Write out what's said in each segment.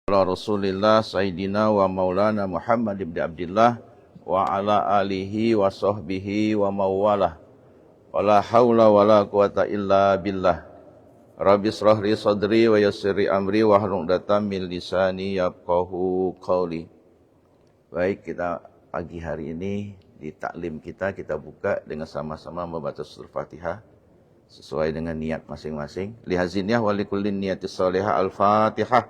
Rasulillah Sayyidina wa Maulana Muhammad ibn Abdillah wa ala alihi wa sahbihi wa mawalah wa la hawla wa la quwata illa billah. Rabbi shrah li sadri wa yassir amri wa hlul 'uqdatam min lisani yafqahu qawli. Baik, kita pagi hari ini di taklim kita buka dengan sama-sama membaca surah Fatihah sesuai dengan niat masing-masing. Lihaziniyah wa likullin niyatis salihah. Al-Fatihah.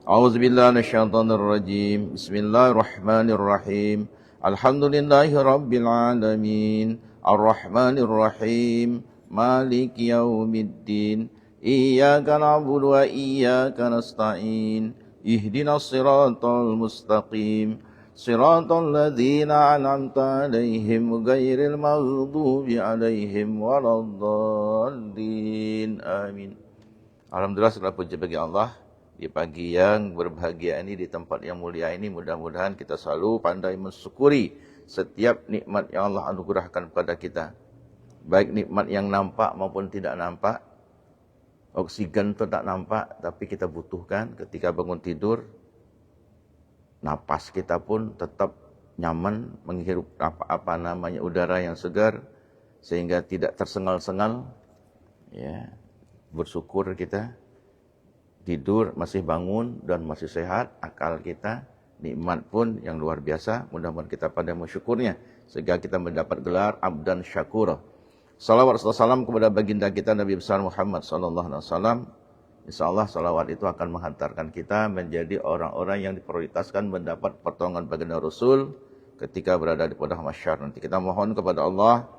A'udzubillahi minasyaitonir rajim. Bismillahirrahmanirrahim. Alhamdulillahi rabbil alamin. Arrahmanir rahim. Maliki yaumiddin. Iyyaka na'budu wa iyyaka nasta'in. Ihdinas siratal mustaqim. Siratal ladzina an'amta 'alaihim ghairil maghdubi 'alaihim waladdallin. Amin. Alhamdulillah, segala puji bagi Allah. Di pagi yang berbahagia ini, di tempat yang mulia ini, mudah-mudahan kita selalu pandai mensyukuri setiap nikmat yang Allah anugerahkan kepada kita. Baik nikmat yang nampak maupun tidak nampak. Oksigen itu tak nampak, tapi kita butuhkan ketika bangun tidur. Napas kita pun tetap nyaman, menghirup udara yang segar, sehingga tidak tersengal-sengal. Ya, bersyukur kita. Tidur, masih bangun dan masih sehat, akal kita, nikmat pun yang luar biasa. Mudah-mudahan kita pandai mensyukurnya sehingga kita mendapat gelar abdan syakura. Salawat serta salam kepada baginda kita Nabi besar Muhammad sallallahu alaihi wasallam. Insyaallah salawat itu akan menghantarkan kita menjadi orang-orang yang diprioritaskan mendapat pertolongan baginda Rasul ketika berada di padang mahsyar nanti. Kita mohon kepada Allah,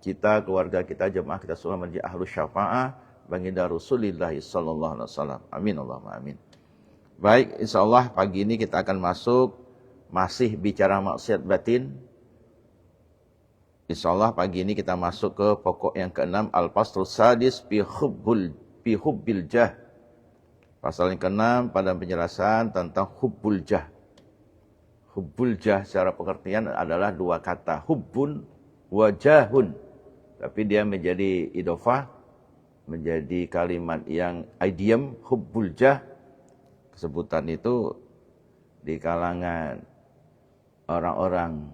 kita, keluarga kita, jemaah kita semua menjadi ahlus syafa'ah baginda Rasulullah sallallahu alaihi wasallam. Amin Allahumma amin. Baik, insyaallah pagi ini kita akan masih bicara maksiat batin. Insyaallah pagi ini kita masuk ke pokok yang ke-6, al-faslus sadis fi hubbil jah. Pasal yang ke-6 pada penjelasan tentang hubbul jah. Hubbul jah secara pengertian adalah dua kata, hubbun wa jahun. Tapi dia menjadi idhofah, menjadi kalimat yang idiom, hubbul jah. Kesebutan itu di kalangan orang-orang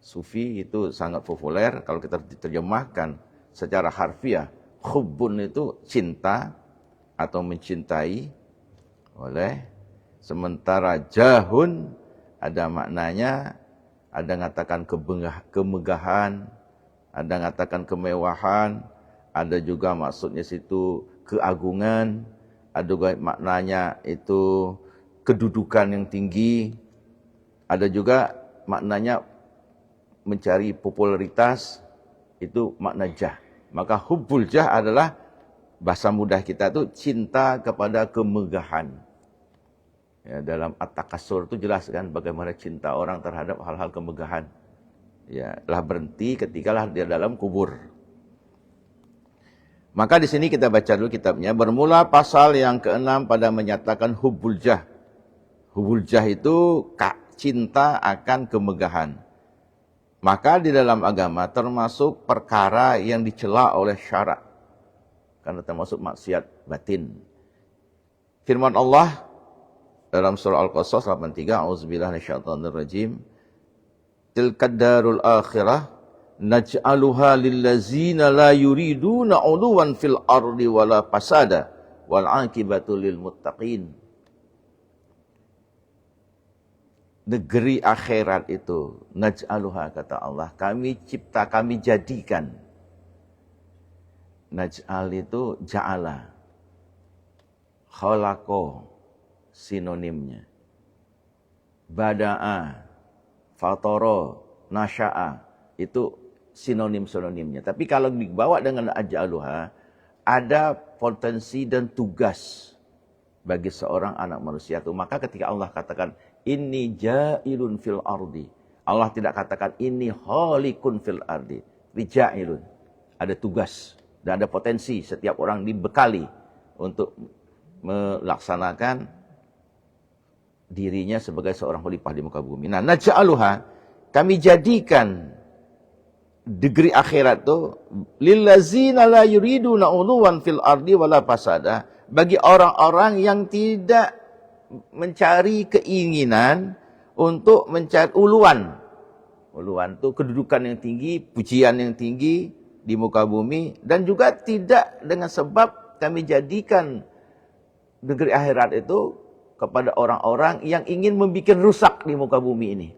sufi itu sangat populer. Kalau kita diterjemahkan secara harfiah, hubbun itu cinta atau mencintai oleh, sementara jahun ada maknanya, ada mengatakan kemegahan, ada mengatakan kemewahan, ada juga maksudnya situ keagungan, ada juga maknanya itu kedudukan yang tinggi, ada juga maknanya mencari popularitas, itu makna jah. Maka hubbul jah adalah bahasa mudah kita itu cinta kepada kemegahan. Ya, dalam At-Takatsur itu jelas kan bagaimana cinta orang terhadap hal-hal kemegahan. Ya, telah berhenti ketikalah dia dalam kubur. Maka di sini kita baca dulu kitabnya. Bermula pasal yang ke-6 pada menyatakan hubbul jah. Hubbul jah itu cinta akan kemegahan. Maka di dalam agama termasuk perkara yang dicela oleh syarak. Karena termasuk maksiat batin. Firman Allah dalam surah Al-Qasas 83, A'udzubillahi minasyaitonir rajim. Tilkad darul akhirah naj'aluha lillazina la yuriduna 'uluwan fil ardi wala fasada wal 'aqibatu lil muttaqin. Negeri akhirat itu naj'aluha, kata Allah, kami cipta, kami jadikan. Naj'al itu ja'ala, khalaqa sinonimnya, bada'a, fatara, nasya'a, itu sinonim-sinonimnya. Tapi kalau dibawa dengan aj'aluha, ada potensi dan tugas bagi seorang anak manusia itu. Maka ketika Allah katakan inni ja'ilun fil ardi, Allah tidak katakan inni khaliqun fil ardi. Ja'ilun, ada tugas dan ada potensi setiap orang dibekali untuk melaksanakan dirinya sebagai seorang khalifah di muka bumi. Nah, naj'aluha, kami jadikan negeri akhirat itu lillazina la yuriduna 'uluwan fil ardi wala fasada, bagi orang-orang yang tidak mencari keinginan untuk mencari uluan. Uluan itu kedudukan yang tinggi, pujian yang tinggi di muka bumi, dan juga tidak dengan sebab kami jadikan negeri akhirat itu kepada orang-orang yang ingin membuat rusak di muka bumi ini.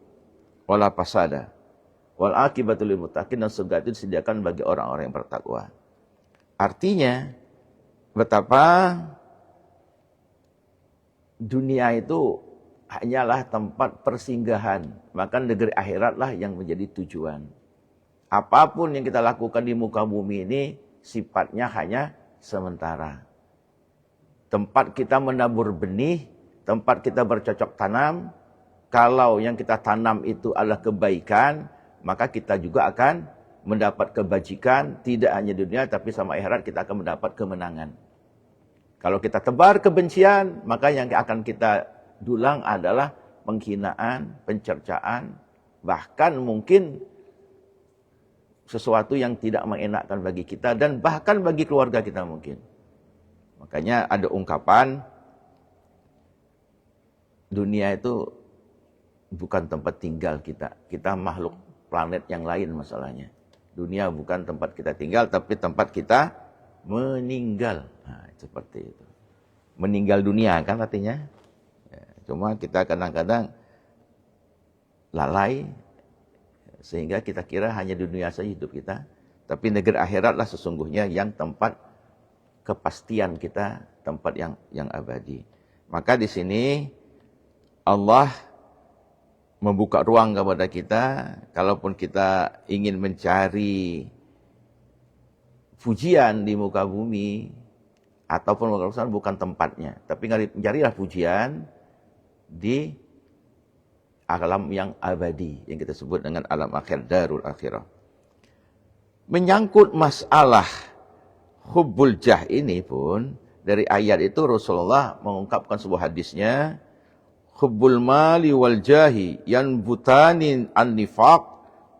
Wala fasada. Wal akibatul lil muttaqin, dan surga itu disediakan bagi orang-orang yang bertakwa. Artinya betapa dunia itu hanyalah tempat persinggahan, maka negeri akhiratlah yang menjadi tujuan. Apapun yang kita lakukan di muka bumi ini sifatnya hanya sementara. Tempat kita menabur benih, tempat kita bercocok tanam, kalau yang kita tanam itu adalah kebaikan, maka kita juga akan mendapat kebajikan, tidak hanya dunia tapi sama akhirat kita akan mendapat kemenangan. Kalau kita tebar kebencian, maka yang akan kita dulang adalah penghinaan, pencercaan, bahkan mungkin sesuatu yang tidak mengenakkan bagi kita dan bahkan bagi keluarga kita mungkin. Makanya ada ungkapan, dunia itu bukan tempat tinggal kita. Kita makhluk planet yang lain masalahnya. Dunia bukan tempat kita tinggal, tapi tempat kita meninggal. Nah, seperti itu. Meninggal dunia kan artinya. Ya, cuma kita kadang-kadang lalai, sehingga kita kira hanya dunia saja hidup kita. Tapi negeri akhiratlah sesungguhnya yang tempat kepastian kita, tempat yang abadi. Maka di sini Allah membuka ruang kepada kita, kalaupun kita ingin mencari pujian di muka bumi, ataupun bukan tempatnya, tapi mencarilah pujian di alam yang abadi, yang kita sebut dengan alam akhir, darul akhirah. Menyangkut masalah hubbul jah ini pun, dari ayat itu Rasulullah mengungkapkan sebuah hadisnya, hubbul mali wal jahi yanbutanin an nifaq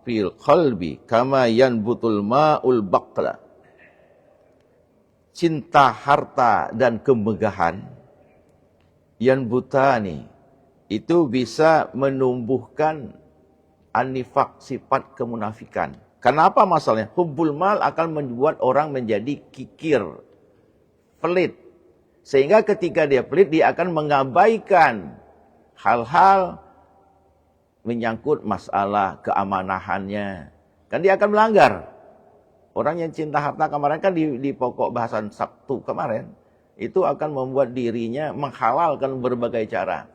fil qalbi kama yanbutul ma'ul baqla. Cinta harta dan kemegahan yanbutani itu bisa menumbuhkan an-nifaq, sifat kemunafikan. Kenapa masalahnya? Hubbul mal akan membuat orang menjadi kikir, pelit. Sehingga ketika dia pelit, dia akan mengabaikan hal-hal menyangkut masalah keamanahannya. Kan dia akan melanggar. Orang yang cinta harta kemarin kan di pokok bahasan Sabtu kemarin, itu akan membuat dirinya menghalalkan berbagai cara.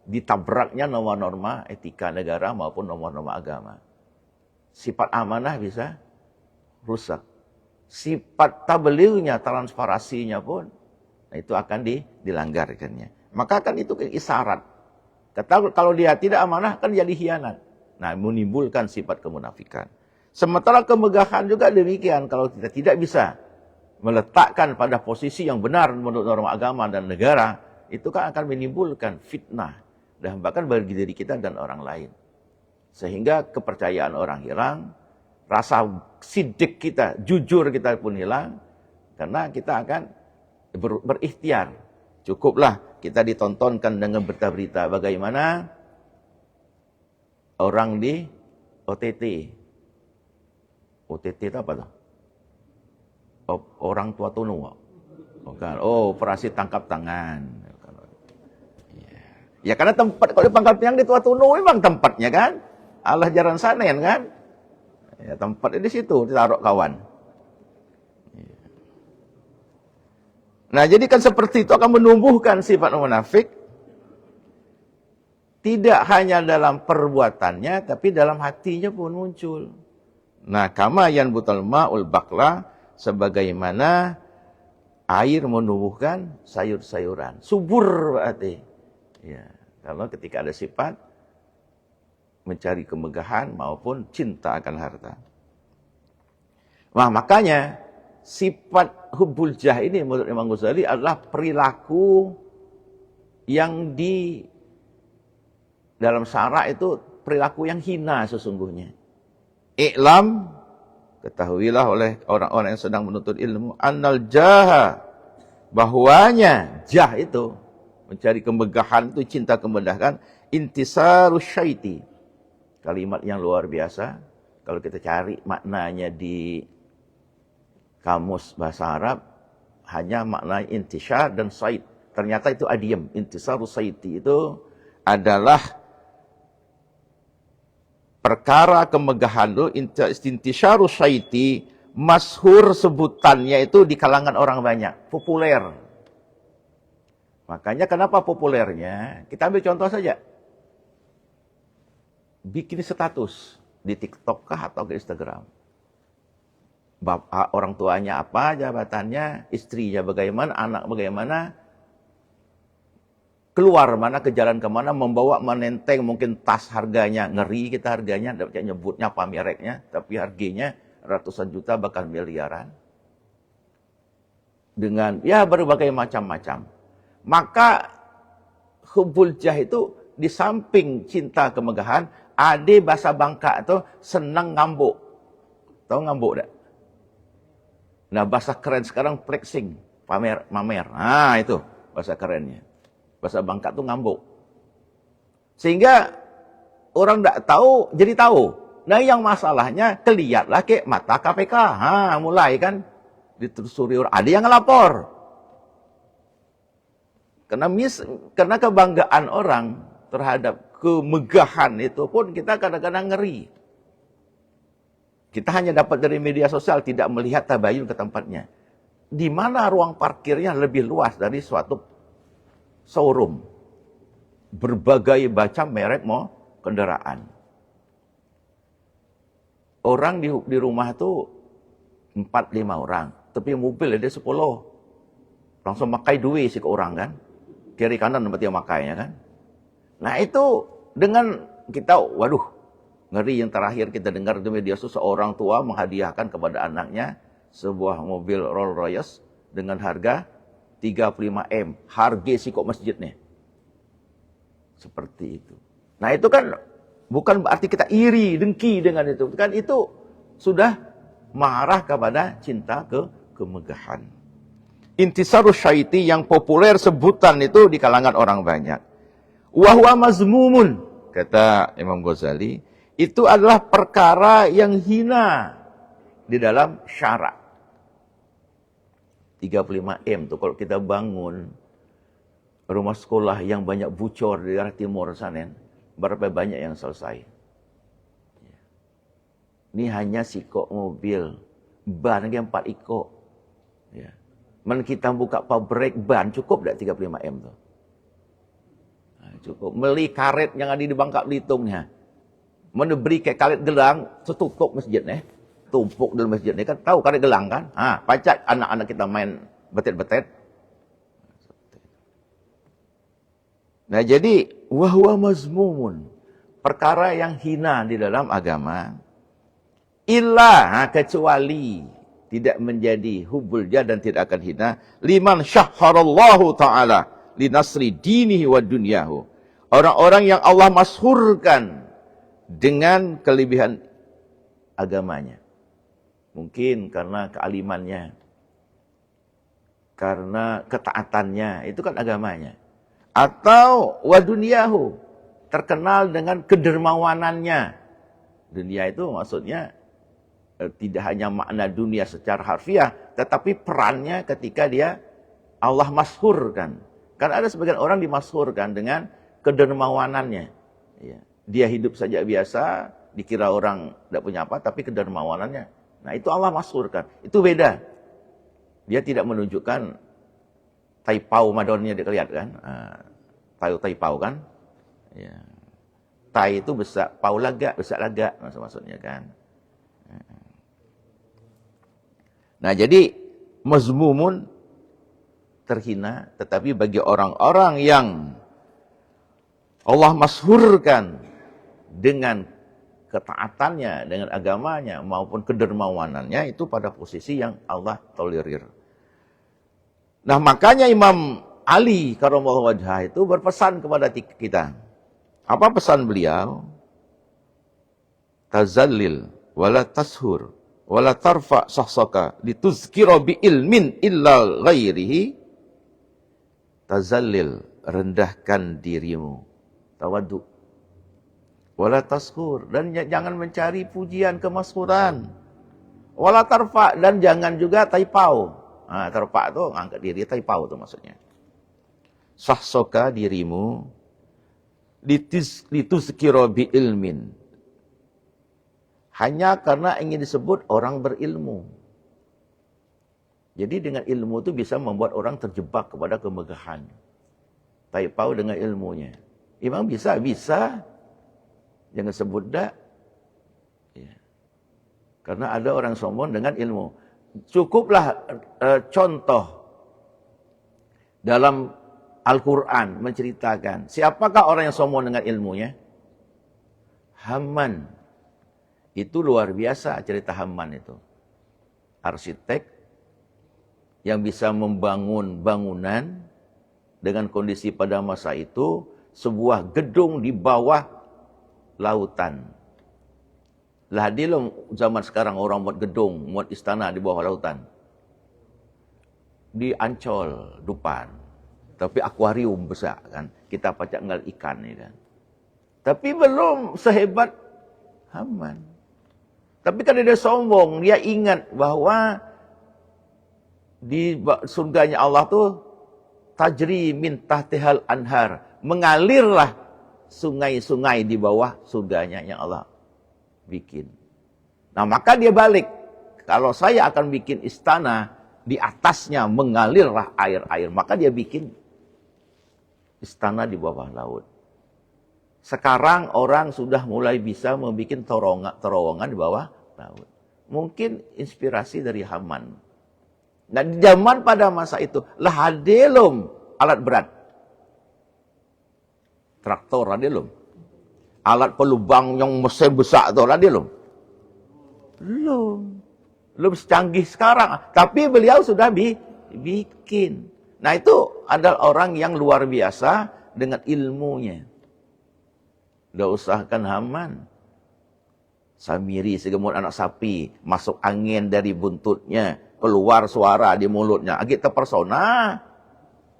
Ditabraknya norma-norma etika negara maupun norma-norma agama. Sifat amanah bisa rusak. Sifat tablignya, transparasinya pun, itu akan dilanggarkannya. Maka kan itu isyarat. Kalau dia tidak amanah kan jadi khianat. Nah, menimbulkan sifat kemunafikan. Sementara kemegahan juga demikian. Kalau kita tidak bisa meletakkan pada posisi yang benar menurut norma agama dan negara, itu kan akan menimbulkan fitnah dan bahkan bagi diri kita dan orang lain. Sehingga kepercayaan orang hilang, rasa sidik kita, jujur kita pun hilang, karena kita akan berikhtiar. Cukuplah kita ditontonkan dengan berita-berita bagaimana orang di OTT. OTT itu apa tuh? Orang tua tunu. Operasi tangkap tangan. Ya karena tempat, kalau dipangkal pinang di tua tunu memang tempatnya kan. Allah jaran sanen kan. Ya, tempatnya di situ, ditaruh kawan. Nah, jadi kan seperti itu akan menumbuhkan sifat munafik. Tidak hanya dalam perbuatannya, tapi dalam hatinya pun muncul. Nah, kama yanbutul ma'ul baqla, sebagaimana air menumbuhkan sayur-sayuran. Subur berarti. Ya, kalau ketika ada sifat mencari kemegahan maupun cinta akan harta. Nah, makanya sifat hubbul jah ini menurut Imam Ghazali adalah perilaku yang di dalam syara itu perilaku yang hina sesungguhnya. I'lam, ketahuilah oleh orang-orang yang sedang menuntut ilmu, annal jaha, bahwanya jah itu mencari kemegahan itu cinta kemegahan, intisarus syaiti. Kalimat yang luar biasa. Kalau kita cari maknanya di kamus bahasa Arab, hanya makna intisar dan said. Ternyata itu adiem. Intisarus saiti itu adalah perkara kemegahan itu, intisarus saiti, masyhur sebutannya itu di kalangan orang banyak, populer. Makanya kenapa populernya? Kita ambil contoh saja. Bikin status di TikTok kah atau ke Instagram. Bapak, orang tuanya apa, jabatannya, istrinya bagaimana, anak bagaimana, keluar mana, ke jalan kemana, membawa menenteng mungkin tas harganya, ngeri kita harganya, tidak nyebutnya apa mereknya, tapi harganya ratusan juta bahkan miliaran. Dengan ya berbagai macam-macam. Maka hubbul jah itu di samping cinta kemegahan, ada bahasa Bangka itu senang ngambuk. Tahu ngambuk tak? Nah bahasa keren sekarang flexing, pamer. Nah itu bahasa kerennya. Bahasa Bangka itu ngambuk. Sehingga orang tidak tahu jadi tahu. Nah yang masalahnya kelihatlah ke mata KPK. Mulai kan ditelusuri orang. Ada yang ngelapor. Karena kebanggaan orang terhadap kemegahan itu pun kita kadang-kadang ngeri. Kita hanya dapat dari media sosial, tidak melihat tabayun ke tempatnya. Di mana ruang parkirnya lebih luas dari suatu showroom. Berbagai macam merek kendaraan. Orang di rumah itu 4-5 orang. Tapi mobil ada 10. Langsung makai duit sih ke orang kan. Kiri kanan tempat dia makainya kan. Nah itu dengan kita, waduh. Ngeri yang terakhir kita dengar di media sosial, seorang tua menghadiahkan kepada anaknya sebuah mobil Rolls Royce dengan harga 35M. Harga sih kok masjidnya. Seperti itu. Nah itu kan bukan berarti kita iri, dengki dengan itu. Kan itu sudah marah kepada cinta kemegahan. Intisarus syaiti yang populer sebutan itu di kalangan orang banyak. Wa huwa mazmumun, kata Imam Ghazali, itu adalah perkara yang hina di dalam syarak. 35M tuh kalau kita bangun rumah sekolah yang banyak bocor di daerah timur sana, berapa banyak yang selesai. Ini hanya sikok mobil, ban yang 4 ikok. Ya. Man kita buka pabrik ban cukup tak 35M tuh? Nah, cukup. Beli karet yang ada di Bangka Belitungnya. Mana beri kayak karet gelang, setutup masjid nih. Tumpuk dalam masjid nih kan. Tahu karet gelang kan? Pacak anak-anak kita main betet-betet. Nah jadi, wahwa mazmumun. Perkara yang hina di dalam agama. Illa, kecuali tidak menjadi hubbul jah dan tidak akan hina. Liman syahharallahu ta'ala linasri dinihi wa dunyahu. Orang-orang yang Allah masyhurkan dengan kelebihan agamanya. Mungkin karena kealimannya, karena ketaatannya, itu kan agamanya. Atau wadunyahu, terkenal dengan kedermawanannya. Dunia itu maksudnya tidak hanya makna dunia secara harfiah, tetapi perannya ketika dia Allah masyhurkan. Karena ada sebagian orang dimasyhurkan dengan kedermawanannya. Ya. Dia hidup saja biasa, dikira orang tidak punya apa, tapi kedermawanannya. Nah itu Allah masyhurkan. Itu beda. Dia tidak menunjukkan taipau madonnya dia lihat kan. Taipau kan. Ya. Tai itu besar, pau lagak, besar lagak maksudnya kan. Nah jadi mazmumun terhina, tetapi bagi orang-orang yang Allah masyhurkan dengan ketaatannya, dengan agamanya, maupun kedermawanannya, itu pada posisi yang Allah tolerir. Nah makanya Imam Ali karramallahu wajhah itu berpesan kepada kita. Apa pesan beliau? Tazallil, wala tashur, wala tarfa sahsaka, lituzkira bi ilmin illa ghairihi. Tazallil, rendahkan dirimu. Tawadhu. Wala taskhur, dan jangan mencari pujian kemaskuran. Wala tarfa, dan jangan juga taipau. Nah, tarfa itu angkat diri, taipau itu maksudnya. Sahsoka dirimu lituzkira bi ilmin. Hanya karena ingin disebut orang berilmu. Jadi dengan ilmu itu bisa membuat orang terjebak kepada kemegahan. Taipau dengan ilmunya. Memang bisa. Jangan sebut dak. Ya. Karena ada orang sombong dengan ilmu. Cukuplah contoh dalam Al-Quran menceritakan. Siapakah orang yang sombong dengan ilmunya? Haman. Itu luar biasa cerita Haman itu. Arsitek yang bisa membangun bangunan dengan kondisi pada masa itu sebuah gedung di bawah lautan. Lah dia zaman sekarang orang buat gedung, buat istana di bawah lautan. Di Ancol depan. Tapi akuarium besar kan. Kita pacak ngal ikan ni kan. Tapi belum sehebat Haman. Tapi kan dia sombong, dia ingat bahwa di surganya Allah tuh tajri min tahtihal anhar, mengalirlah sungai-sungai di bawah surganya yang Allah bikin. Nah, maka dia balik. Kalau saya akan bikin istana, di atasnya mengalirlah air-air, maka dia bikin istana di bawah laut. Sekarang orang sudah mulai bisa membuat terowongan di bawah laut. Mungkin inspirasi dari Haman. Nah, di zaman pada masa itu, lah hadelum alat berat. Traktor hadelum. Alat pelubang yang mesin besar itu hadelum. Belum secanggih sekarang. Tapi beliau sudah bikin. Nah, itu adalah orang yang luar biasa dengan ilmunya. Udah usahakan Haman. Samiri segemut anak sapi, masuk angin dari buntutnya, keluar suara di mulutnya. Agak terpersona.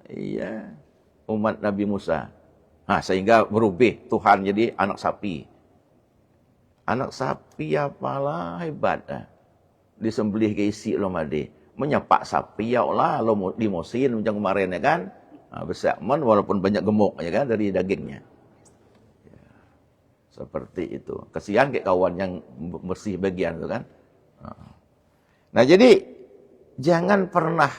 Iya. Umat Nabi Musa. Nah, sehingga berubah Tuhan jadi anak sapi. Anak sapi apalah hebat. Disembelih ke isi lo made. Menyepak sapi ya Allah lo dimosin macam kemarin ya kan. Nah, besar man walaupun banyak gemuk ya kan dari dagingnya. Ya, seperti itu. Kesian kayak kawan yang bersih bagian itu kan. Nah, jadi jangan pernah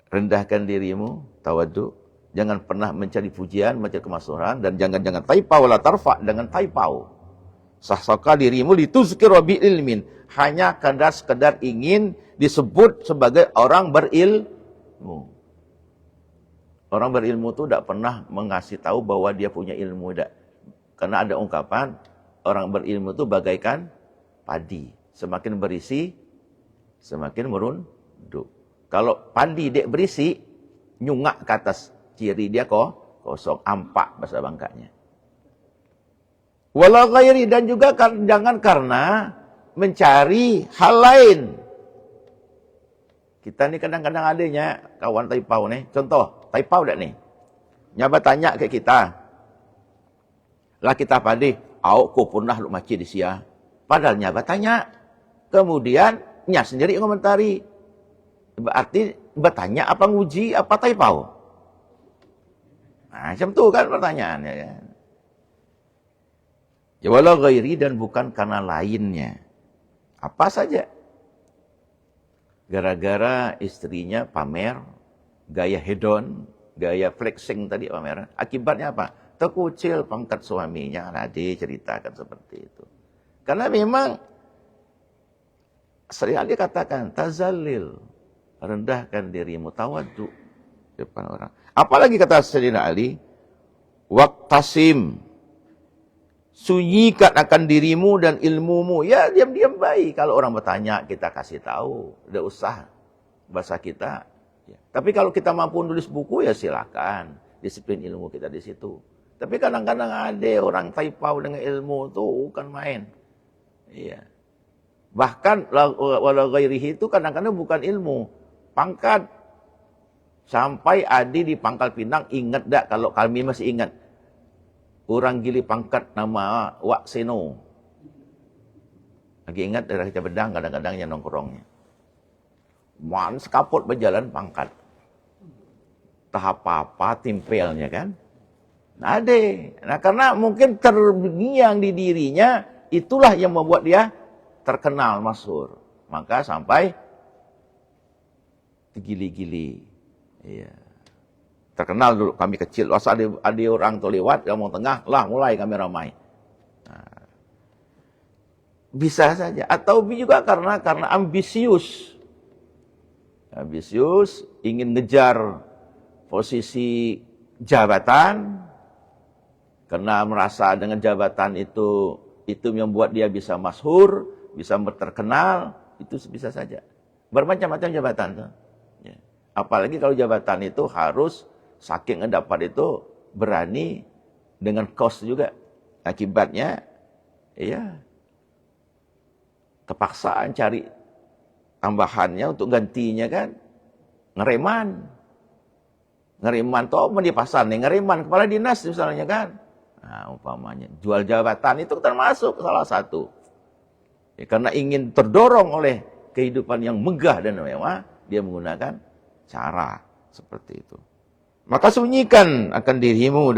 rendahkan dirimu, tawadhu. Jangan pernah mencari pujian, mencari kemasyhuran, dan jangan taipau la tarfa, dengan taipau. Sahsaka dirimu lituzkira bi ilmin, hanya sekedar ingin disebut sebagai orang berilmu. Orang berilmu itu tidak pernah mengasih tahu bahwa dia punya ilmu, tidak. Karena ada ungkapan orang berilmu itu bagaikan padi, semakin berisi semakin merunduk. Kalau padi dek berisi, nyungak ke atas, ciri dia kosong, ampak bahasa Bangkanya. Wala ghairi, dan juga jangan karena mencari hal lain. Kita ni kadang-kadang adanya kawan taipau ni. Contoh, taipau tak ni? Nyaba tanya ke kita. Lah kita padi, aku pernah lu maci di sia. Padahal nyaba tanya. Kemudian nya sendiri komentari. Berarti bertanya apa nguji apa taipau? Nah, macam tu kan pertanyaannya kan. Ya wala ghairi, dan bukan karena lainnya. Apa saja. Gara-gara istrinya pamer, gaya hedon, gaya flexing tadi pameran. Akibatnya apa? Terkucil pangkat suaminya. Nah, dia ceritakan seperti itu. Karena memang sering dia katakan tazallil, rendahkan dirimu, tawadhu depan orang. Apalagi kata Sayyidina Ali, waqtasim, sunyikan akan dirimu dan ilmumu. Ya, diam-diam baik. Kalau orang bertanya, kita kasih tahu. Udah usah bahasa kita. Ya. Tapi kalau kita mampu nulis buku, ya silakan. Disiplin ilmu kita di situ. Tapi kadang-kadang ada orang taipau dengan ilmu itu bukan main. Iya. Bahkan wala ghairihi itu kadang-kadang bukan ilmu, pangkat. Sampai Adi di Pangkal Pinang ingat dak, kalau kami masih ingat. Orang gili pangkat nama Wak Seno. Lagi ingat daerah Cabedang kadang-kadang yang nongkrongnya. Man sekaput berjalan pangkat. Tahap apa timpelnya kan? Ada. Nah karena mungkin terngiang di dirinya, itulah yang membuat dia terkenal masyhur. Maka sampai gili-gili. Iya. Terkenal dulu kami kecil. Waktu ada orang tuh lewat, ngomong tengah, lah mulai kami ramai. Nah, bisa saja. Atau juga karena ambisius. Ambisius, ingin ngejar posisi jabatan, karena merasa dengan jabatan itu membuat dia bisa masyhur, bisa terkenal, itu bisa saja. Bermacam-macam jabatan tuh. Ya. Apalagi kalau jabatan itu harus saking dapat itu berani dengan kos juga. Akibatnya, ya kepaksaan cari tambahannya untuk gantinya kan. Ngereman tuh apa di pasar nih, ngereman kepala dinas misalnya kan. Nah, umpamanya jual jabatan itu termasuk salah satu. Ya, karena ingin terdorong oleh kehidupan yang megah dan mewah, dia menggunakan cara seperti itu. Maka sunyikan akan dirimu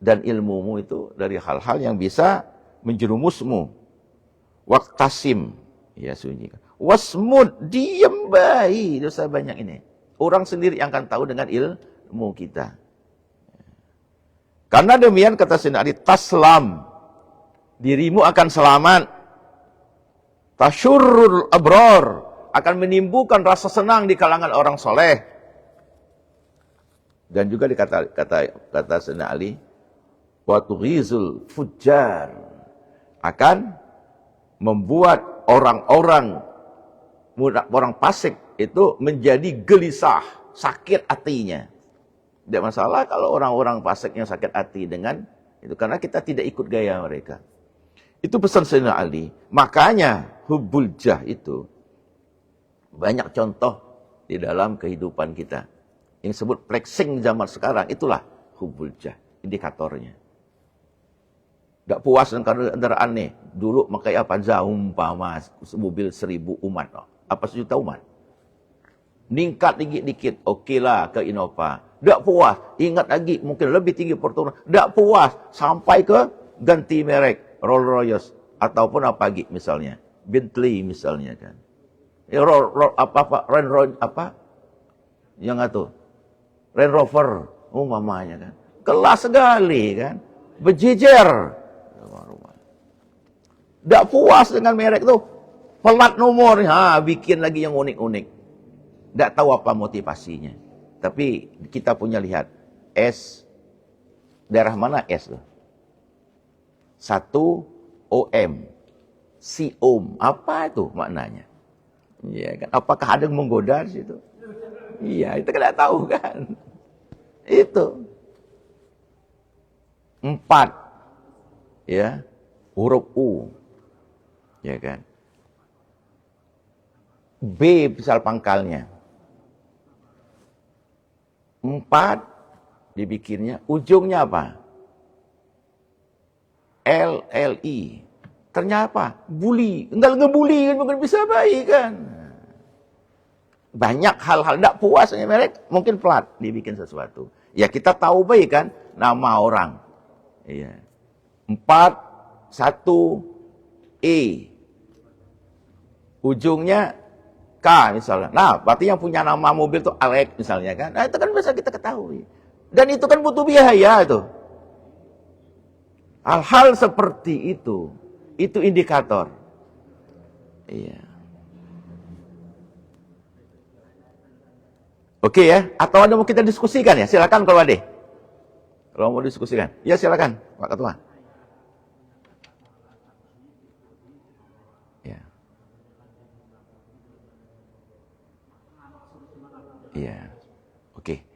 dan ilmumu itu dari hal-hal yang bisa menjerumusmu. Waktasim, ya sunyikan. Wasmud, diam baik. Dosa banyak ini. Orang sendiri yang akan tahu dengan ilmu kita. Karena demikian kata Sayyidina Ali, taslam, dirimu akan selamat. Tasyurrul abror, akan menimbulkan rasa senang di kalangan orang soleh. Dan juga kata Sayyidina Ali, wa tughizul fujjar, akan membuat orang fasik itu menjadi gelisah, sakit hatinya. Tidak masalah kalau orang-orang fasik yang sakit hati dengan itu, karena kita tidak ikut gaya mereka. Itu pesan Sayyidina Ali. Makanya hubbul jah itu banyak contoh di dalam kehidupan kita. Yang disebut flexing zaman sekarang, itulah hubbul jah, indikatornya. Tidak puas dengan kendaraan nih. Dulu pakai Avanza, umpama mobil 1000 umat. Apa 1 juta umat. Meningkat dikit-dikit, okelah ke Innova. Tidak puas, ingat lagi, mungkin lebih tinggi Fortuner. Tidak puas, sampai ke ganti merek, Rolls Royce. Ataupun apa lagi misalnya, Bentley misalnya kan. Ya, yang itu, Range Rover, mamanya kan. Kelas sekali kan, berjejer. Tidak puas dengan merek itu, pelat nomor, bikin lagi yang unik-unik. Tidak tahu apa motivasinya. Tapi kita punya lihat, S, daerah mana S tuh? 1 OM, Siom, apa itu maknanya? Iya kan? Apakah ada yang menggoda di situ? Iya, itu kan tidak tahu kan. Itu 4, ya, huruf U, ya kan. B misal pangkalnya. 4 dibikinnya, ujungnya apa? LLI. Ternyata apa? Bully. Enggak ngebully kan, bukan bisa baik kan. Banyak hal-hal tidak puas dengan merek, mungkin plat dibikin sesuatu. Ya kita tahu baik kan nama orang. Iya. 4, 1, E. Ujungnya K misalnya. Nah, berarti yang punya nama mobil itu Alex misalnya kan. Nah, itu kan bisa kita ketahui. Dan itu kan butuh biaya itu. Hal-hal seperti itu indikator. Iya. Oke ya, atau ada mau kita diskusikan ya? Silakan kalau ada. Kalau mau diskusikan. Ya silakan, Pak Ketua. Ya. Iya. Oke.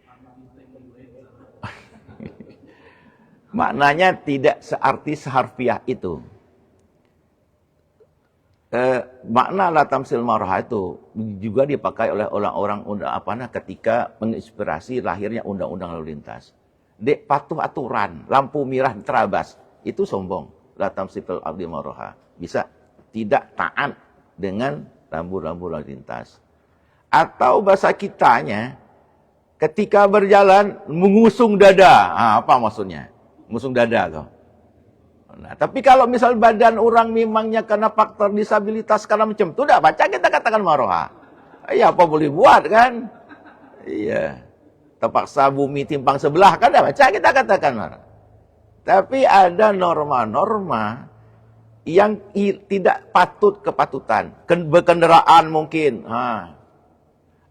Maknanya tidak searti seharfiah itu. makna la tamsil marah itu juga dipakai oleh orang-orang ketika menginspirasi lahirnya undang-undang lalu lintas. Dek patuh aturan, lampu merah terabas, itu sombong. La tamsil ardi marah. Bisa tidak taat dengan rambu-rambu lalu lintas. Atau bahasa kitanya, ketika berjalan mengusung dada. Apa maksudnya? Mengusung dada tuh. Nah, tapi kalau misal badan orang memangnya karena faktor disabilitas karena macam itu, tidak baca kita katakan maroha. Iya, apa boleh buat kan? Iya. Terpaksa bumi timpang sebelah kan, tidak baca kita katakan maroha. Tapi ada norma-norma yang tidak patut kepatutan. Berkendaraan mungkin.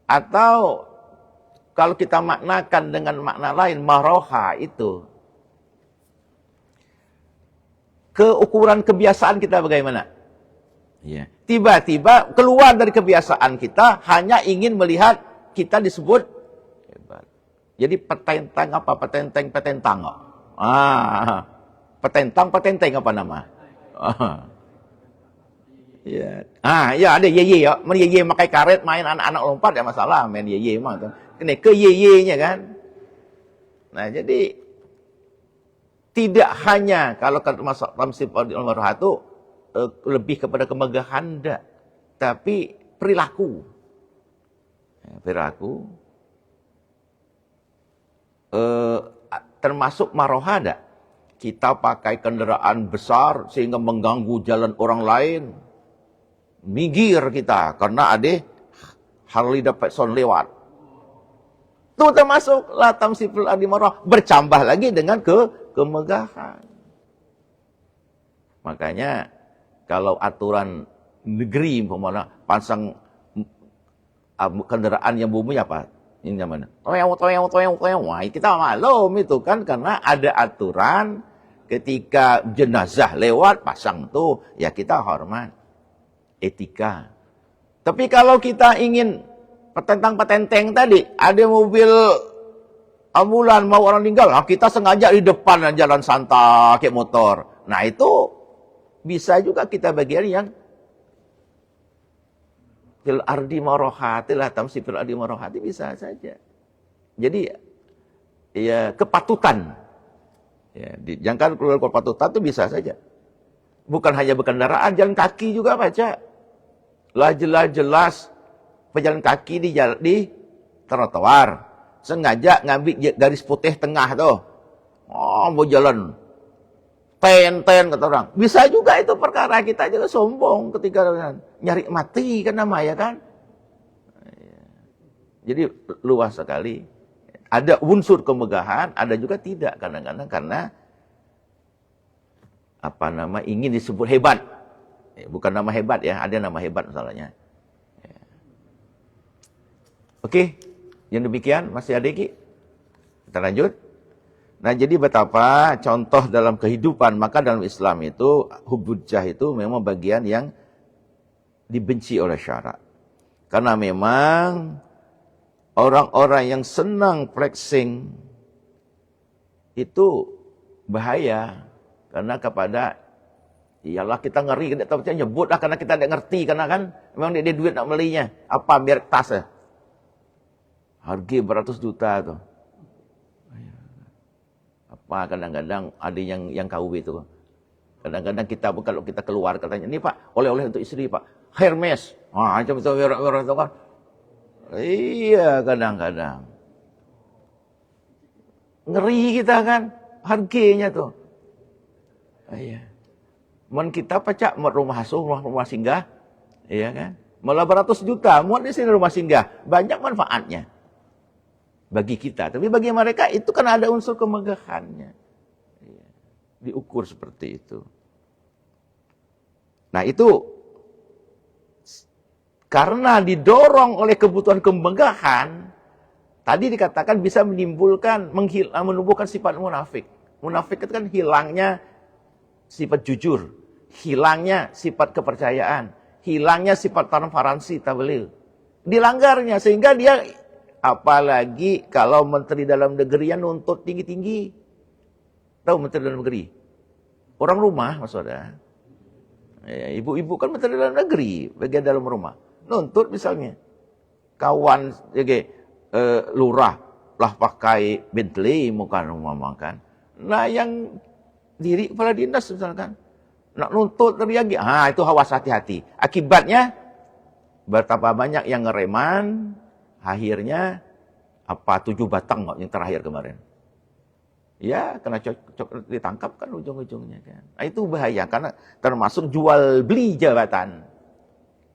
Atau kalau kita maknakan dengan makna lain, maroha itu keukuran kebiasaan kita bagaimana? Ya. Tiba-tiba keluar dari kebiasaan kita hanya ingin melihat kita disebut hebat. Jadi petentang apa? Petentang. Petentang apa nama? Ya. Ya ada ye ya. Ye pakai karet main anak-anak lompat ya masalah main ye mah. Ini ke ye-nya kan. Nah, jadi tidak hanya kalau masuk tamsil al-marhah itu lebih kepada kemegahan enggak, tapi perilaku. Perilaku termasuk maroha enggak? Kita pakai kendaraan besar sehingga mengganggu jalan orang lain. Minggir kita karena ada Harley Davidson lewat. Itu termasuk la tamsil ardi marhah, bercambah lagi dengan kemegahan. Makanya kalau aturan negeri umpamanya pasang kendaraan yang bumi apa? Ini namanya. Wah, kita maklum itu kan karena ada aturan ketika jenazah lewat pasang tuh ya kita hormat. Etika. Tapi kalau kita ingin petentang-petenteng tadi, ada mobil ambulan mau orang meninggal, kita sengaja di depan jalan santai kayak motor. Nah itu bisa juga kita bagian yang fil ardi marahati lah, tamsil fil ardi marahati bisa saja. Jadi ya kepatutan. Ya, jangan keluar kepatutan itu bisa saja. Bukan hanya berkendaraan, jalan kaki juga baca. Lah jelas pejalan kaki di trotoar. Sengaja ngambil garis putih tengah tuh. Mau jalan ten kata orang. Bisa juga itu perkara kita juga sombong ketika nyari mati kan namanya kan. Jadi luas sekali. Ada unsur kemegahan, ada juga tidak kadang-kadang karena ingin disebut hebat. Bukan nama hebat ya, ada nama hebat masalahnya. Oke, yang demikian masih ada lagi. Kita lanjut. Nah, jadi betapa contoh dalam kehidupan, maka dalam Islam itu hubbul jah itu memang bagian yang dibenci oleh syarak. Karena memang orang-orang yang senang flexing itu bahaya karena kepada iyalah kita ngeri, kita tahu nyebut lah karena kita tidak ngerti karena kan memang dia duit nak belinya apa merek tas ya. Harga beratus juta tuh. Apa kadang-kadang ada yang KW itu. Kadang-kadang kita kalau kita keluar katanya, "Ini Pak, oleh-oleh untuk istri, Pak. Hermes." Macam itu merek-merek itu kan. Iya, kadang-kadang. Ngeri kita kan harganya tuh. Iya. Men kita pacak rumah asuh, rumah singgah, iya kan? Malah beratus juta, muat di sini rumah singgah, banyak manfaatnya bagi kita. Tapi bagi mereka itu kan ada unsur kemegahannya, iya. Diukur seperti itu. Nah itu karena didorong oleh kebutuhan kemegahan, tadi dikatakan bisa menimbulkan, menumbuhkan sifat munafik. Munafik itu kan hilangnya sifat jujur, hilangnya sifat kepercayaan, hilangnya sifat transparansi, tabligh. Dilanggarnya sehingga dia, apalagi kalau menteri dalam negeri yang nuntut tinggi-tinggi. Tahu menteri dalam negeri? Orang rumah, maksudnya. Ya, ibu-ibu kan menteri dalam negeri, bagian dalam rumah. Nuntut misalnya. Kawan, lurah, lah pakai Bentley, bukan kan. Nah yang diri kepala dinas misalkan. Nak nuntut teriaki, itu awas hati-hati. Akibatnya, betapa banyak yang ngereman, akhirnya, 7 batang yang terakhir kemarin. Ya, kena ditangkap kan ujung-ujungnya kan. Nah, itu bahaya karena termasuk jual beli jabatan.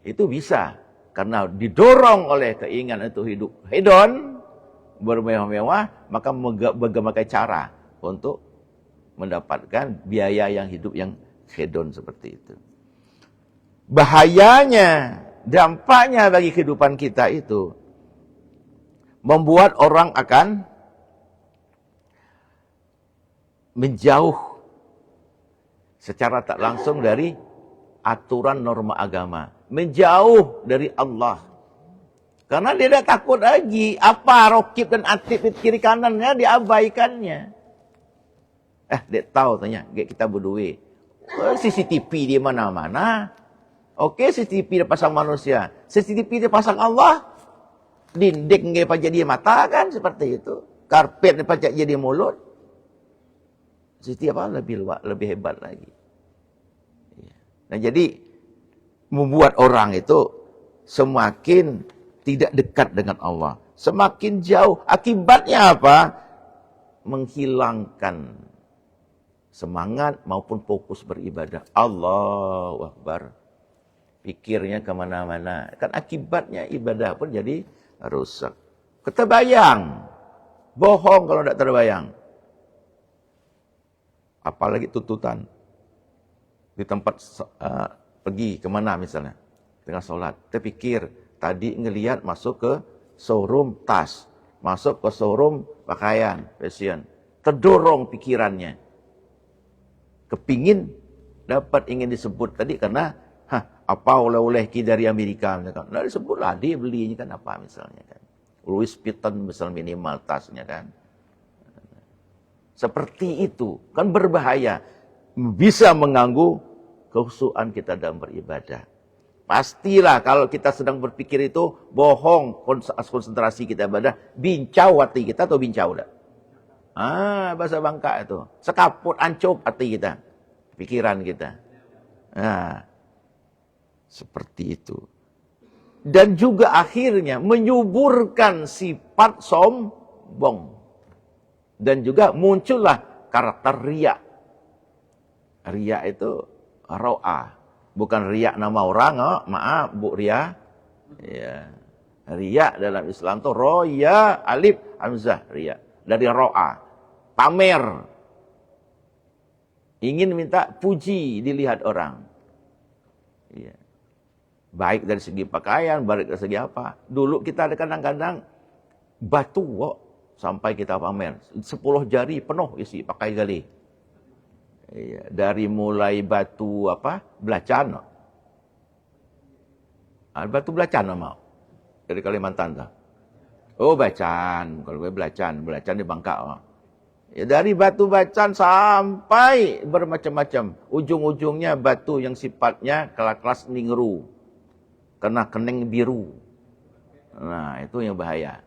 Itu bisa karena didorong oleh keinginan itu hidup hedon, bermewah-mewah, maka berbagai cara untuk mendapatkan biaya yang hidup yang hedon seperti itu. Bahayanya, dampaknya bagi kehidupan kita itu membuat orang akan menjauh secara tak langsung dari aturan norma agama. Menjauh dari Allah. Karena dia dah takut lagi. Apa rokib dan atib di kiri kanannya diabaikannya. Dia tahu tanya. Kita berdua. CCTV di mana-mana. Oke, CCTV dia pasang manusia. CCTV dia pasang Allah. Dinding dia pajak dia mata kan. Seperti itu. Karpet dia pajak jadi mulut. Setiap apa lebih hebat lagi. Nah jadi membuat orang itu semakin tidak dekat dengan Allah, semakin jauh. Akibatnya apa? Menghilangkan semangat maupun fokus beribadah. Allahu Akbar. Pikirnya kemana-mana. Kan akibatnya ibadah pun jadi rusak. Keterbayang. Bohong kalau tidak terbayang. Apalagi tuntutan di tempat pergi kemana misalnya tengah sholat, terpikir tadi ngelihat masuk ke showroom tas, masuk ke showroom pakaian, fashion, terdorong pikirannya, kepingin dapat ingin disebut tadi karena apa oleh-oleh dari Amerika misalkan, nah disebutlah dia belinya kan apa misalnya kan, Louis Vuitton misal minimal tasnya kan. Seperti itu, kan berbahaya. Bisa mengganggu kekhusyuan kita dalam beribadah. Pastilah kalau kita sedang berpikir itu, bohong konsentrasi kita ibadah, bincau hati kita atau bincau tak? Bahasa Bangka itu. Sekaput, ancup hati kita. Pikiran kita. Seperti itu. Dan juga akhirnya menyuburkan sifat sombong. Dan juga muncullah karakter riya. Riya itu ro'ah. Bukan riya nama orang, maaf Bu Ria. Ya. Riya dalam Islam itu roya, alif, hamzah, riya. Dari ro'ah. Pamer. Ingin minta puji dilihat orang. Ya. Baik dari segi pakaian, baik dari segi apa. Dulu kita ada kadang-kadang batu kok. Sampai kita pamer. 10 jari penuh isi pakai gali. Iya, dari mulai batu belacan. Batu belacan mau. Dari Kalimantan tak? Oh bacan. Kalau gue belacan di Bangka. Ya, dari batu bacan sampai bermacam-macam. Ujung-ujungnya batu yang sifatnya kelas ningru. Kena kening biru. Nah itu yang bahaya.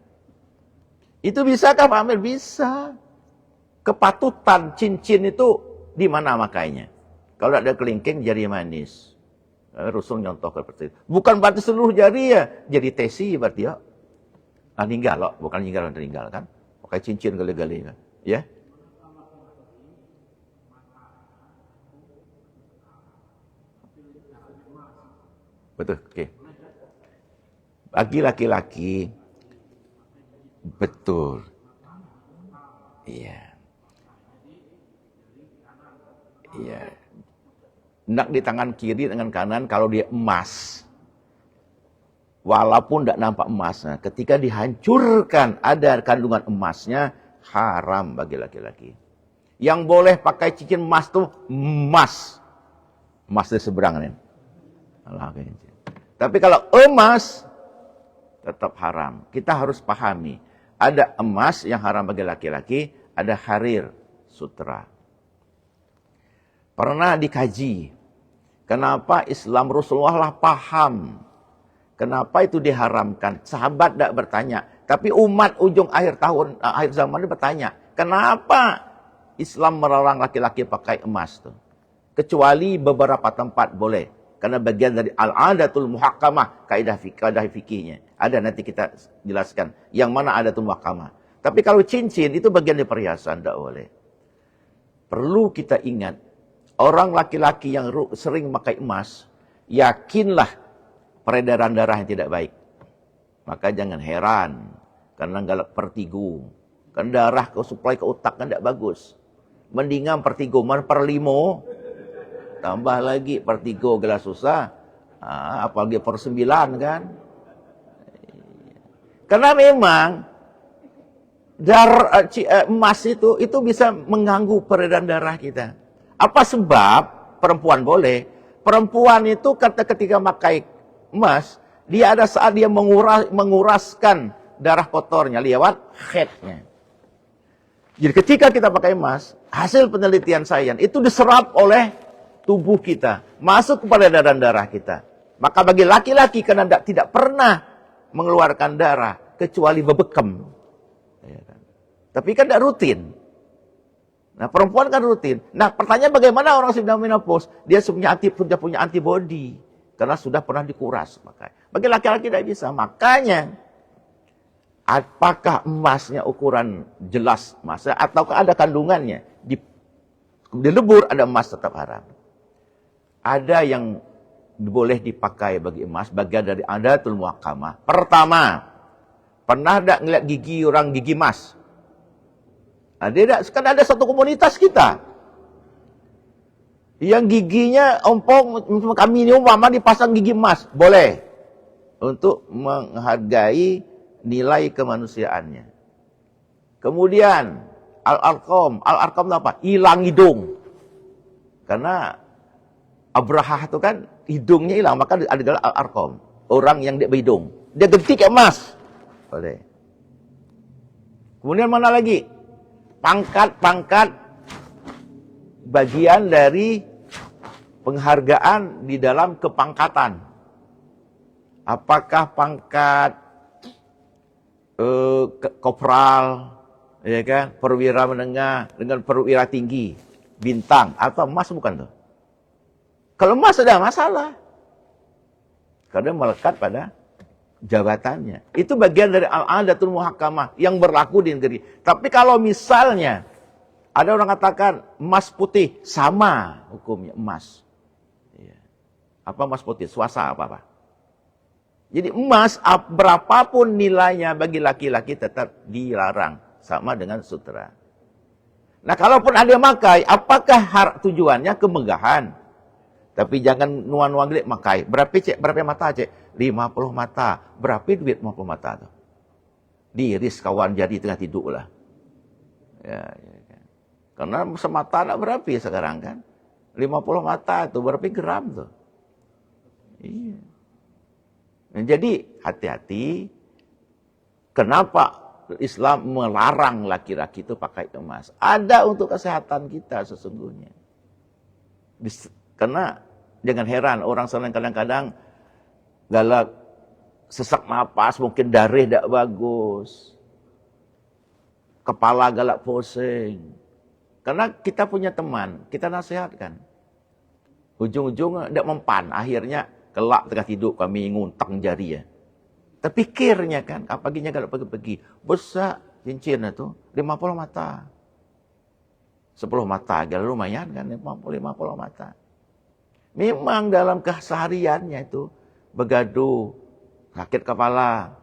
Itu bisakah pamer? Bisa. Kepatutan cincin itu di mana makainya? Kalau ada kelingking jari manis. Rasul nyontoh seperti itu. Bukan berarti seluruh jari ya. Jadi tesi berarti ya. Ninggal loh. Bukan meninggal kan. Pakai cincin kali-kali kan. Ya. Betul. Oke. Bagi laki-laki. Betul. Iya. Iya. Nak di tangan kiri dengan kanan kalau dia emas. Walaupun tidak nampak emasnya, ketika dihancurkan ada kandungan emasnya, haram bagi laki-laki. Yang boleh pakai cincin emas tuh emas. Emas di seberang nih. Tapi kalau emas tetap haram. Kita harus pahami. Ada emas yang haram bagi laki-laki, ada harir, sutra. Pernah dikaji. Kenapa Islam Rasulullah lah paham? Kenapa itu diharamkan? Sahabat tidak bertanya. Tapi umat ujung akhir zaman ini bertanya. Kenapa Islam melarang laki-laki pakai emas tuh? Kecuali beberapa tempat boleh. Karena bagian dari al-adatul muhakkamah, kaidah fikihnya. Ada, nanti kita jelaskan. Yang mana adatul muhakkamah. Tapi kalau cincin itu bagian dari perhiasan, tidak boleh. Perlu kita ingat, orang laki-laki yang sering memakai emas, yakinlah peredaran darah yang tidak baik. Maka jangan heran, karena galak pertigu. Kan darah ke suplai ke otak kan tidak bagus. Mendingan pertigu, perlimo, tambah lagi pertigu gelas susah. Apalagi per 9 kan. Karena memang emas itu bisa mengganggu peredaran darah kita. Apa sebab perempuan boleh? Perempuan itu ketika pakai emas, dia ada saat dia menguraskan darah kotornya lewat haidnya. Jadi ketika kita pakai emas, hasil penelitian sains itu diserap oleh tubuh kita, masuk kepada darah kita. Maka bagi laki-laki karena tidak pernah mengeluarkan darah kecuali bebekem. Ya kan? Tapi kan tidak rutin. Nah, perempuan kan rutin. Nah, pertanyaan bagaimana orang sudah menopause? Dia sudah punya antibody karena sudah pernah dikuras. Makanya bagi laki-laki tidak bisa. Makanya apakah emasnya ukuran jelas emasnya ataukah ada kandungannya? Di lebur ada emas tetap haram. Ada yang boleh dipakai bagi emas, bagian dari adatul muhakkamah. Pertama, pernah tidak ngeliat gigi orang gigi emas? Kan ada satu komunitas kita yang giginya ompong, kami ini umpama dipasang gigi emas, boleh untuk menghargai nilai kemanusiaannya. Kemudian al-arqam itu apa? Hilang hidung. Karena Abraha itu kan hidungnya hilang, maka ada al-arqam, orang yang dia berhidung. Dia ganti ke emas. Boleh. Kemudian mana lagi? Pangkat-pangkat bagian dari penghargaan di dalam kepangkatan. Apakah pangkat kopral, ya kan, perwira menengah dengan perwira tinggi, bintang, atau emas bukan tuh? Kalau emas ada masalah. Karena melekat pada jabatannya. Itu bagian dari al-adatul muhakkamah yang berlaku di negeri. Tapi kalau misalnya ada orang katakan emas putih, sama hukumnya emas. Apa emas putih? Swasta apa-apa. Jadi emas berapapun nilainya bagi laki-laki tetap dilarang. Sama dengan sutra. Nah kalaupun ada yang makai, apakah tujuannya kemegahan? Tapi jangan nuan-nuan gede makai. Berapa mata cek? 50 mata. Berapa duit 50 mata tuh? Diiris kawan jadi tengah tidur lah. Ya. Karena semata nak berapa sekarang kan? 50 mata tuh berapa gram tuh? Iya. Nah, jadi hati-hati. Kenapa Islam melarang laki-laki itu pakai emas? Ada untuk kesehatan kita sesungguhnya. Karena jangan heran orang sana kadang-kadang galak sesak napas, mungkin darah tidak bagus. Kepala galak pusing. Karena kita punya teman, kita nasihatkan. Ujung-ujung tidak mempan, akhirnya kelak tengah tidur kami nguntang jari ya. Terpikirnya kan, paginya galak pergi-pergi. Besar cincin itu 50 mata. 10 mata, galak lumayan kan 50 mata. Memang dalam kesehariannya itu begaduh, sakit kepala,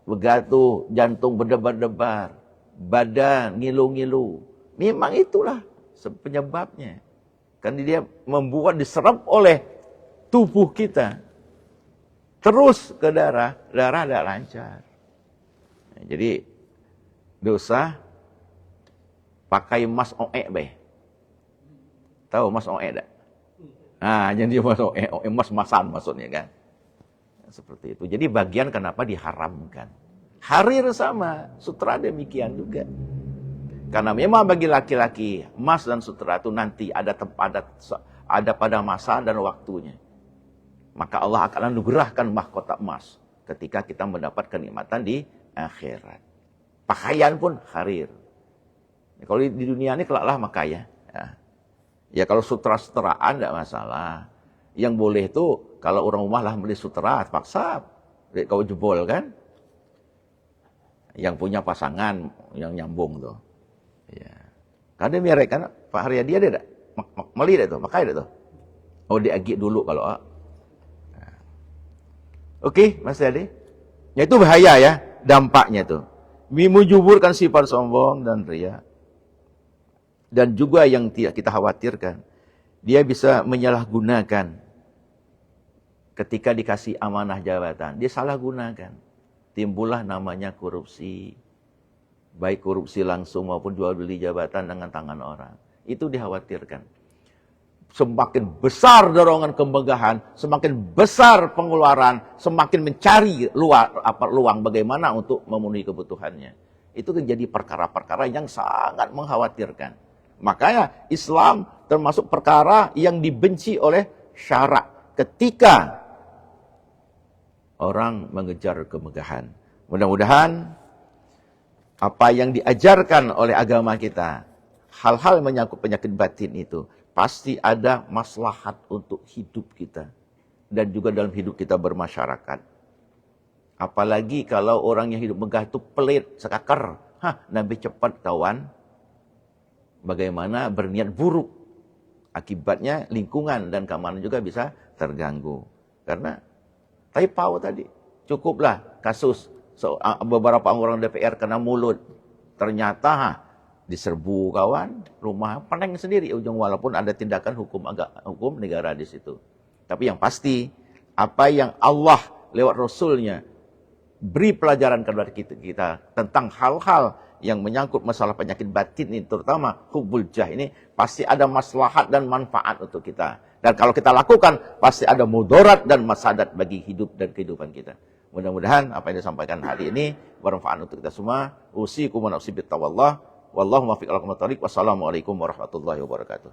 begaduh, jantung berdebar-debar, badan ngilu-ngilu. Memang itulah penyebabnya. Kan dia membuat diserap oleh tubuh kita. Terus ke darah tidak lancar. Nah, jadi dosa pakai emas oek be. Tahu emas oek tak? Nah, jadi emas-emasan maksudnya kan. Seperti itu. Jadi bagian kenapa diharamkan. Harir sama, sutra demikian juga. Karena memang bagi laki-laki, emas dan sutra itu nanti ada ada pada masa dan waktunya. Maka Allah akan anugerahkan mahkota emas ketika kita mendapat kenikmatan di akhirat. Pakaian pun harir. Kalau di dunia ini kelaklah makanya. Ya kalau sutra-sutraan tidak masalah. Yang boleh itu kalau orang rumah lah beli sutra, paksa kau jebol kan. Yang punya pasangan yang nyambung tuh. Ya. Karena mereka kan Pak Haryadi ada tak? Meli dah tuh, makai dah tuh. Oh diagih dulu kalau. Oke, Mas Ade. Ya itu bahaya ya dampaknya tuh. Memujuburkan sifat sombong dan riya. Dan juga yang tidak kita khawatirkan, dia bisa menyalahgunakan ketika dikasih amanah jabatan. Dia salah gunakan. Timbullah namanya korupsi. Baik korupsi langsung maupun jual beli jabatan dengan tangan orang. Itu dikhawatirkan. Semakin besar dorongan kemegahan, semakin besar pengeluaran, semakin mencari luang bagaimana untuk memenuhi kebutuhannya. Itu menjadi perkara-perkara yang sangat mengkhawatirkan. Makanya Islam termasuk perkara yang dibenci oleh syarak ketika orang mengejar kemegahan. Mudah-mudahan apa yang diajarkan oleh agama kita, hal-hal menyangkut penyakit batin itu, pasti ada maslahat untuk hidup kita. Dan juga dalam hidup kita bermasyarakat. Apalagi kalau orang yang hidup megah itu pelit, sekakar. Nabi cepat kawan. Bagaimana berniat buruk. Akibatnya lingkungan dan keamanan juga bisa terganggu. Karena taipau tadi. Cukuplah kasus beberapa orang DPR kena mulut. Ternyata diserbu kawan, rumah pening sendiri ujung walaupun ada tindakan hukum negara di situ. Tapi yang pasti, apa yang Allah lewat Rasulnya beri pelajaran kepada kita tentang hal-hal yang menyangkut masalah penyakit batin ini, terutama hubbul jah ini, pasti ada maslahat dan manfaat untuk kita. Dan kalau kita lakukan, pasti ada mudarat dan masadat bagi hidup dan kehidupan kita. Mudah-mudahan apa yang disampaikan hari ini bermanfaat untuk kita semua. Usikum wa nafsi bittaqwallah. Wallahu muwaffiq ila aqwamit thoriq. Wassalamualaikum warahmatullahi wabarakatuh.